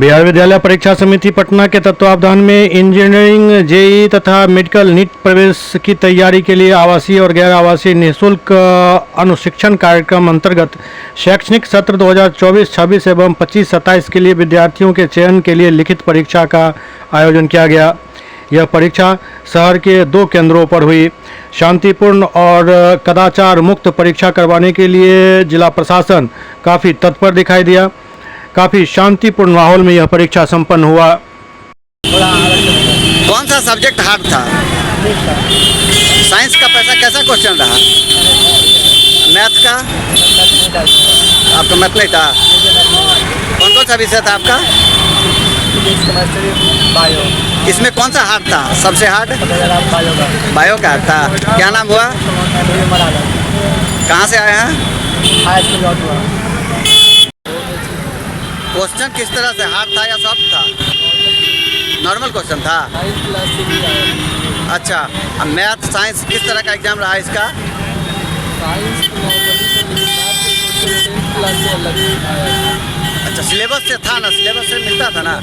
बिहार विद्यालय परीक्षा समिति पटना के तत्वावधान में इंजीनियरिंग, जेईई तथा मेडिकल नीट प्रवेश की तैयारी के लिए आवासीय और गैर आवासीय निःशुल्क अनुशिक्षण कार्यक्रम अंतर्गत शैक्षणिक सत्र 2024-26 एवं 25-27 के लिए विद्यार्थियों के चयन के लिए लिखित परीक्षा का आयोजन किया गया। यह परीक्षा शहर के 2 केंद्रों पर हुई। शांतिपूर्ण और कदाचार मुक्त परीक्षा करवाने के लिए जिला प्रशासन काफ़ी तत्पर दिखाई दिया। काफ़ी शांतिपूर्ण माहौल में यह परीक्षा संपन्न हुआ। कौन सा सब्जेक्ट हार्ड था? साइंस का कैसा क्वेश्चन रहा? मैथ का? आपका मैथ नहीं था? कौन कौन सा विषय था आपका? बायो। इसमें कौन सा हार्ड था? सबसे हार्ड बायो का हार्ड था। क्या नाम हुआ? कहाँ से आए हैं? क्वेश्चन किस तरह से हार्ड था या सॉफ्ट था? नॉर्मल क्वेश्चन था। अच्छा, अब मैथ साइंस किस तरह का एग्जाम रहा इसका? अच्छा, सिलेबस से था ना? सिलेबस से मिलता था ना?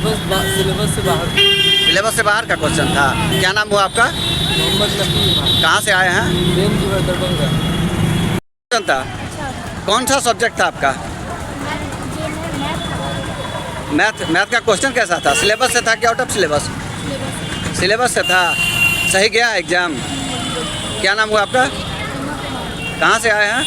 सिलेबस से बाहर का क्वेश्चन था। क्या नाम हुआ आपका? कहाँ से आए हैं? था कौन सा सब्जेक्ट था आपका? मैथ का क्वेश्चन कैसा था? सिलेबस से था कि आउट ऑफ सिलेबस? सिलेबस से था। सही गया एग्जाम? क्या नाम हुआ आपका? कहाँ से आए हैं?